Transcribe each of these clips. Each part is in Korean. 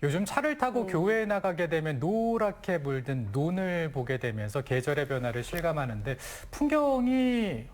요즘 차를 타고 교회에 나가게 되면 노랗게 물든 논을 보게 되면서 계절의 변화를 실감하는데 풍경이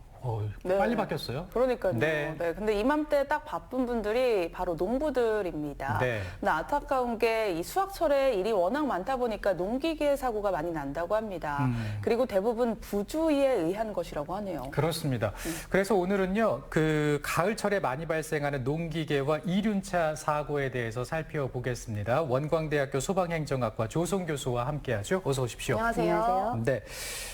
네. 빨리 바뀌었어요. 그러니까요. 네. 네. 근데 이맘때 딱 바쁜 분들이 바로 농부들입니다. 네. 근데 안타까운 게 이 수확철에 일이 워낙 많다 보니까 농기계 사고가 많이 난다고 합니다. 그리고 대부분 부주의에 의한 것이라고 하네요. 그렇습니다. 그래서 오늘은요, 그 가을철에 많이 발생하는 농기계와 이륜차 사고에 대해서 살펴보겠습니다. 원광대학교 소방행정학과 조송 교수와 함께하죠. 어서 오십시오. 안녕하세요. 네,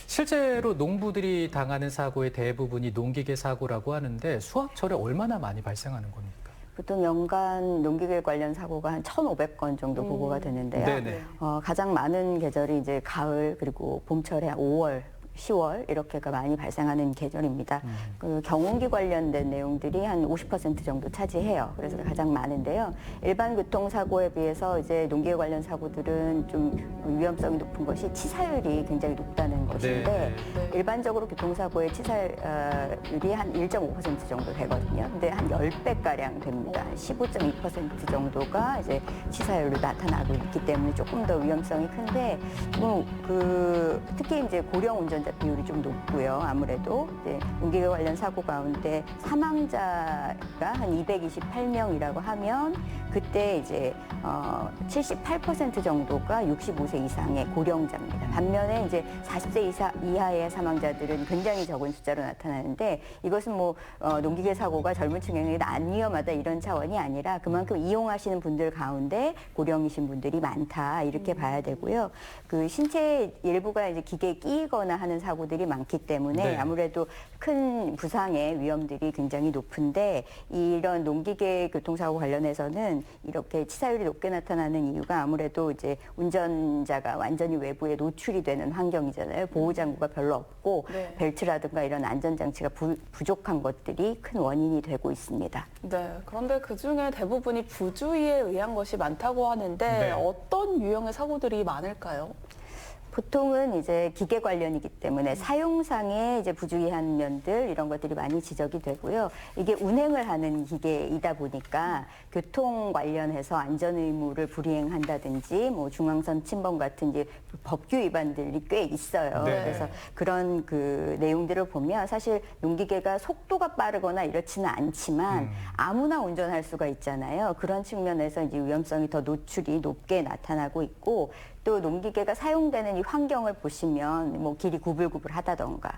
실제로 농부들이 당하는 사고의 대부분이 농기계 사고라고 하는데 수확철에 얼마나 많이 발생하는 겁니까? 보통 연간 농기계 관련 사고가 한 1,500건 정도 보고가 되는데요. 네네. 가장 많은 계절이 이제 가을 그리고 봄철에 5월, 10월 이렇게가 많이 발생하는 계절입니다. 그 경운기 관련된 내용들이 한 50% 정도 차지해요. 그래서 가장 많은데요. 일반 교통사고에 비해서 이제 농기계 관련 사고들은 좀 위험성이 높은 것이 치사율이 굉장히 높다는 것인데 일반적으로 교통사고의 치사율이 한 1.5% 정도 되거든요. 근데 한 10배가량 됩니다. 15.2% 정도가 이제 치사율로 나타나고 있기 때문에 조금 더 위험성이 큰데 특히 이제 고령 운전자 비율이 좀 높고요. 아무래도 이제 농기계 관련 사고 가운데 사망자가 한 228명이라고 하면 그때 이제 78% 정도가 65세 이상의 고령자입니다. 반면에 이제 40세 이하의 사망자들은 굉장히 적은 숫자로 나타나는데 이것은 농기계 사고가 젊은 층에게 안 위험하다 이런 차원이 아니라 그만큼 이용하시는 분들 가운데 고령이신 분들이 많다 이렇게 봐야 되고요. 그 신체 일부가 이제 기계에 끼거나 하는 사고들이 많기 때문에 아무래도 큰 부상의 위험들이 굉장히 높은데 이런 농기계 교통사고 관련해서는 이렇게 치사율이 높게 나타나는 이유가 아무래도 이제 운전자가 완전히 외부에 노출이 되는 환경이잖아요. 보호장구가 별로 없고 벨트라든가 이런 안전장치가 부족한 것들이 큰 원인이 되고 있습니다. 네. 그런데 그중에 대부분이 부주의에 의한 것이 많다고 하는데 어떤 유형의 사고들이 많을까요? 보통은 이제 기계 관련이기 때문에 사용상의 이제 부주의한 면들 이런 것들이 많이 지적이 되고요. 이게 운행을 하는 기계이다 보니까 교통 관련해서 안전 의무를 불이행한다든지 중앙선 침범 같은 이제 법규 위반들이 꽤 있어요. 그래서 그런 그 내용들을 보면 사실 농기계가 속도가 빠르거나 이렇지는 않지만 아무나 운전할 수가 있잖아요. 그런 측면에서 이제 위험성이 더 노출이 높게 나타나고 있고 또 농기계가 사용되는 이 환경을 보시면 길이 구불구불하다던가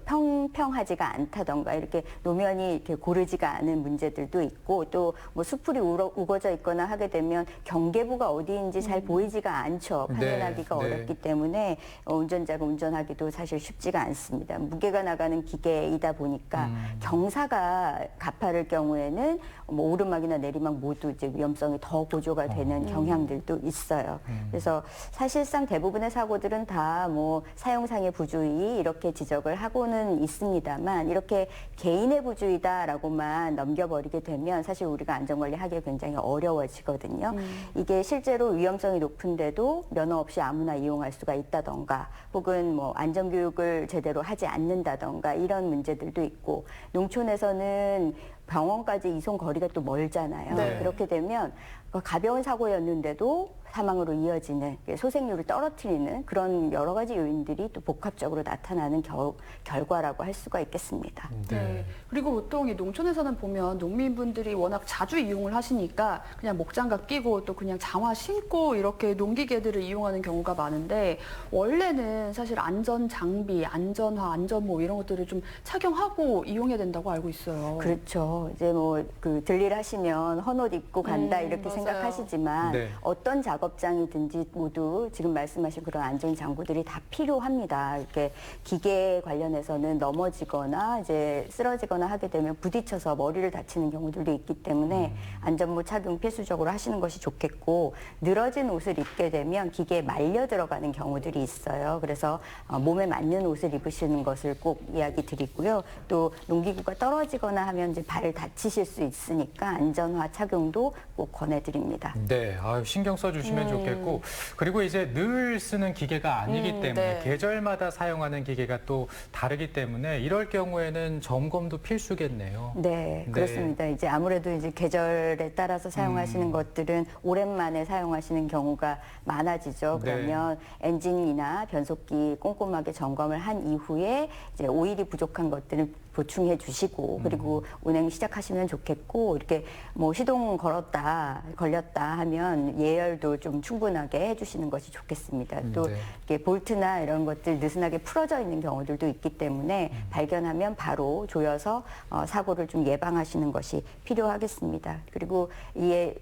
평평하지가 않다던가 이렇게 노면이 이렇게 고르지가 않은 문제들도 있고 또 수풀이 우거져 있거나 하게 되면 경계부가 어디인지 잘 보이지가 않죠. 판단하기가 어렵기 때문에 운전자가 운전하기도 사실 쉽지가 않습니다. 무게가 나가는 기계이다 보니까 경사가 가파를 경우에는 오르막이나 내리막 모두 이제 위험성이 더 고조가 되는 경향들도 있어요. 그래서 사실상 대부분의 사고들은 다 사용상의 부주의 이렇게 지적을 하고는 있습니다만 이렇게 개인의 부주의다라고만 넘겨버리게 되면 사실 우리가 안전관리하기 굉장히 어려워지거든요. 이게 실제로 위험성이 높은데도 면허 없이 아무나 이용할 수가 있다던가 혹은 안전교육을 제대로 하지 않는다던가 이런 문제들도 있고 농촌에서는 병원까지 이송 거리가 또 멀잖아요. 그렇게 되면 가벼운 사고였는데도 사망으로 이어지는 소생률을 떨어뜨리는 그런 여러 가지 요인들이 또 복합적으로 나타나는 결과라고 할 수가 있겠습니다. 그리고 보통 이 농촌에서는 보면 농민분들이 워낙 자주 이용을 하시니까 그냥 목장갑 끼고 또 그냥 장화 신고 이렇게 농기계들을 이용하는 경우가 많은데 원래는 사실 안전 장비, 안전화, 안전모 이런 것들을 좀 착용하고 이용해야 된다고 알고 있어요. 그렇죠. 이제 들일 하시면 헌옷 입고 간다 이렇게 생각하시지만 어떤 작업장이든지 모두 지금 말씀하신 그런 안전 장구들이 다 필요합니다. 이렇게 기계 관련해서는 넘어지거나 이제 쓰러지거나 하게 되면 부딪혀서 머리를 다치는 경우들도 있기 때문에 안전모 착용 필수적으로 하시는 것이 좋겠고 늘어진 옷을 입게 되면 기계에 말려 들어가는 경우들이 있어요. 그래서 몸에 맞는 옷을 입으시는 것을 꼭 이야기 드리고요. 또 농기구가 떨어지거나 하면 이제 발을 다치실 수 있으니까 안전화 착용도 꼭 권해드립니다. 부탁드립니다. 네, 아유, 신경 써주시면 좋겠고, 그리고 이제 늘 쓰는 기계가 아니기 때문에 네. 계절마다 사용하는 기계가 또 다르기 때문에 이럴 경우에는 점검도 필수겠네요. 네, 그렇습니다. 이제 아무래도 이제 계절에 따라서 사용하시는 것들은 오랜만에 사용하시는 경우가 많아지죠. 네. 그러면 엔진이나 변속기 꼼꼼하게 점검을 한 이후에 이제 오일이 부족한 것들은 보충해 주시고 그리고 운행 시작하시면 좋겠고 이렇게 뭐 시동 걸렸다 하면 예열도 좀 충분하게 해주시는 것이 좋겠습니다. 또 네. 이렇게 볼트나 이런 것들 느슨하게 풀어져 있는 경우들도 있기 때문에 발견하면 바로 조여서 사고를 좀 예방하시는 것이 필요하겠습니다. 그리고 이게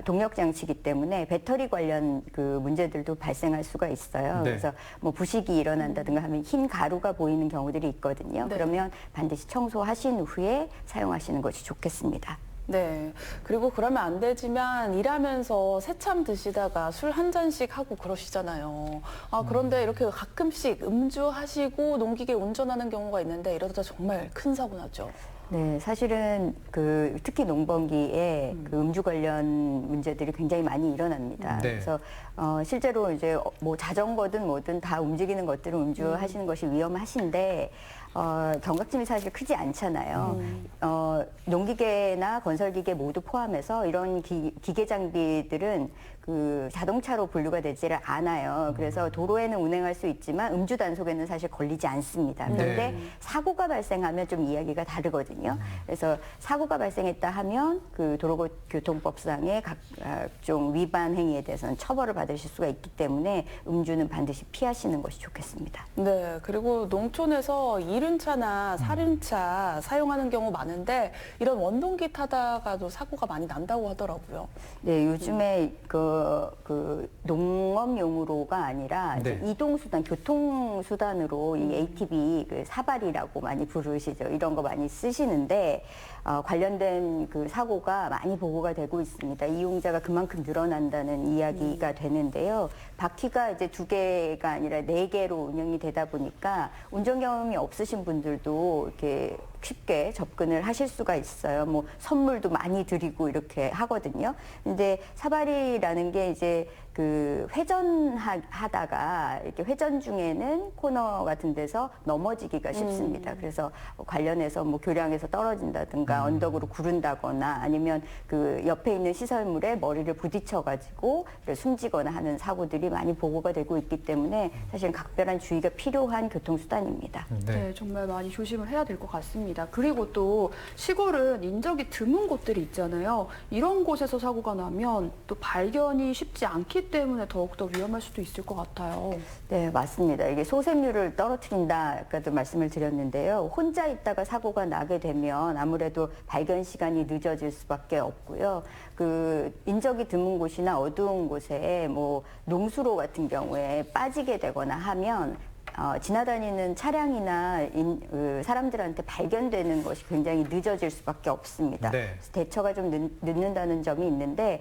동력 장치이기 때문에 배터리 관련 그 문제들도 발생할 수가 있어요. 네. 그래서 뭐 부식이 일어난다든가 하면 흰 가루가 보이는 경우들이 있거든요. 네. 그러면 반드시 청소하신 후에 사용하시는 것이 좋겠습니다. 네. 그리고 그러면 안 되지만 일하면서 새참 드시다가 술 한 잔씩 하고 그러시잖아요. 그런데 이렇게 가끔씩 음주하시고 농기계 운전하는 경우가 있는데 이러다 정말 큰 사고 나죠. 네, 사실은 특히 농번기에 그 음주 관련 문제들이 굉장히 많이 일어납니다. 네. 그래서 실제로 이제 뭐 자전거든 뭐든 다 움직이는 것들은 음주하시는 것이 위험하신데 경각심이 사실 크지 않잖아요. 농기계나 건설기계 모두 포함해서 이런 기계 장비들은 그 자동차로 분류가 되지를 않아요. 그래서 도로에는 운행할 수 있지만 음주 단속에는 사실 걸리지 않습니다. 그런데 사고가 발생하면 좀 이야기가 다르거든요. 그래서 사고가 발생했다 하면 그 도로교통법상의 각종 위반 행위에 대해서는 처벌을 받으실 수가 있기 때문에 음주는 반드시 피하시는 것이 좋겠습니다. 네. 그리고 농촌에서 이륜차나 사륜차 사용하는 경우 많은데 이런 원동기 타다가도 사고가 많이 난다고 하더라고요. 네, 요즘에 그 농업용으로가 아니라 이제 네. 이동수단, 교통수단으로 이 ATV 그 사발이라고 많이 부르시죠. 이런 거 많이 쓰시는데 관련된 그 사고가 많이 보고가 되고 있습니다. 이용자가 그만큼 늘어난다는 이야기가 되는데요. 바퀴가 이제 2개가 아니라 4개로 운영이 되다 보니까 운전 경험이 없으신 분들도 이렇게 쉽게 접근을 하실 수가 있어요. 뭐 선물도 많이 드리고 이렇게 하거든요. 근데 사발이라는 게 이제 그 회전하다가 이렇게 회전 중에는 코너 같은 데서 넘어지기가 쉽습니다. 그래서 관련해서 뭐 교량에서 떨어진다든가 언덕으로 구른다거나 아니면 그 옆에 있는 시설물에 머리를 부딪혀가지고 숨지거나 하는 사고들이 많이 보고가 되고 있기 때문에 사실 각별한 주의가 필요한 교통수단입니다. 네, 정말 많이 조심을 해야 될 것 같습니다. 그리고 또 시골은 인적이 드문 곳들이 있잖아요. 이런 곳에서 사고가 나면 또 발견이 쉽지 않기 때문에 더욱더 위험할 수도 있을 것 같아요. 네, 맞습니다. 이게 소생률을 떨어뜨린다, 아까도 말씀을 드렸는데요. 혼자 있다가 사고가 나게 되면 아무래도 발견 시간이 늦어질 수밖에 없고요. 그 인적이 드문 곳이나 어두운 곳에 뭐 농수로 같은 경우에 빠지게 되거나 하면 지나다니는 차량이나 사람들한테 발견되는 것이 굉장히 늦어질 수밖에 없습니다. 네. 그래서 대처가 좀 늦는다는 점이 있는데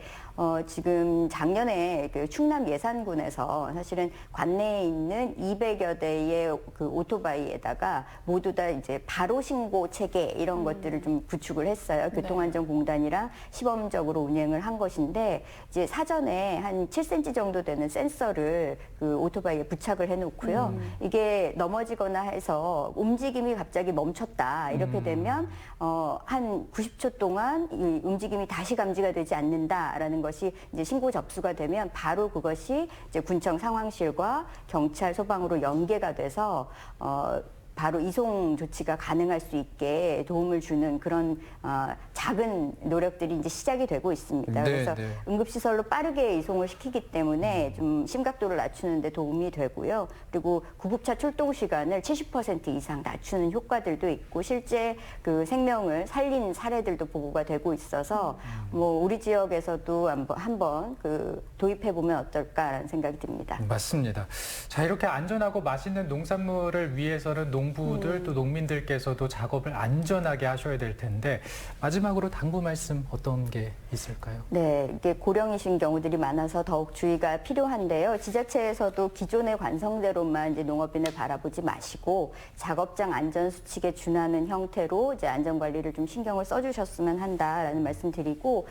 지금 작년에 그 충남 예산군에서 사실은 관내에 있는 200여 대의 그 오토바이에다가 모두 다 이제 바로 신고 체계 이런 것들을 좀 구축을 했어요. 교통안전공단이랑 시범적으로 운행을 한 것인데 이제 사전에 한 7cm 정도 되는 센서를 그 오토바이에 부착을 해놓고요. 이게 넘어지거나 해서 움직임이 갑자기 멈췄다 이렇게 되면 한 90초 동안 이 움직임이 다시 감지가 되지 않는다라는 것이 이제 신고 접수가 되면 바로 그것이 이제 군청 상황실과 경찰 소방으로 연계가 돼서 바로 이송 조치가 가능할 수 있게 도움을 주는 그런 작은 노력들이 이제 시작이 되고 있습니다. 네, 그래서 네. 응급시설로 빠르게 이송을 시키기 때문에 좀 심각도를 낮추는 데 도움이 되고요. 그리고 구급차 출동 시간을 70% 이상 낮추는 효과들도 있고 실제 그 생명을 살린 사례들도 보고가 되고 있어서 뭐 우리 지역에서도 한번 그 도입해 보면 어떨까라는 생각이 듭니다. 맞습니다. 자, 이렇게 안전하고 맛있는 농산물을 위해서는 농부들 또 농민들께서도 작업을 안전하게 하셔야 될 텐데 마지막으로 당부 말씀 어떤 게 있을까요? 네, 이게 고령이신 경우들이 많아서 더욱 주의가 필요한데요. 지자체에서도 기존의 관성대로만 이제 농업인을 바라보지 마시고 작업장 안전 수칙에 준하는 형태로 이제 안전 관리를 좀 신경을 써주셨으면 한다라는 말씀드리고.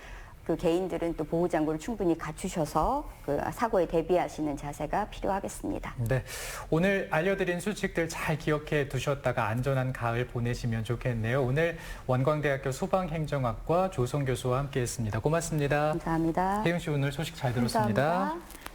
그 개인들은 또 보호 장구를 충분히 갖추셔서 그 사고에 대비하시는 자세가 필요하겠습니다. 네, 오늘 알려드린 수칙들 잘 기억해 두셨다가 안전한 가을 보내시면 좋겠네요. 오늘 원광대학교 소방행정학과 조성 교수와 함께했습니다. 고맙습니다. 감사합니다. 혜윤 씨 오늘 소식 잘 들었습니다. 감사합니다.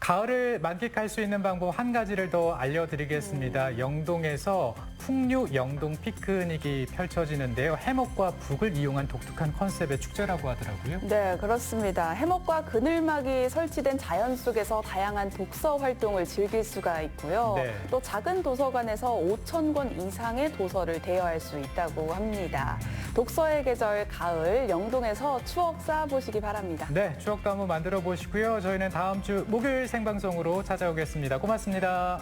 가을을 만끽할 수 있는 방법 한 가지를 더 알려드리겠습니다. 영동에서 풍류 영동 피크닉이 펼쳐지는데요. 해먹과 북을 이용한 독특한 컨셉의 축제라고 하더라고요. 네, 그렇습니다. 해먹과 그늘막이 설치된 자연 속에서 다양한 독서 활동을 즐길 수가 있고요. 네. 또 작은 도서관에서 5,000권 이상의 도서를 대여할 수 있다고 합니다. 독서의 계절 가을 영동에서 추억 쌓아보시기 바랍니다. 네, 추억도 한번 만들어 보시고요. 저희는 다음 주 목요일 생방송으로 찾아오겠습니다. 고맙습니다.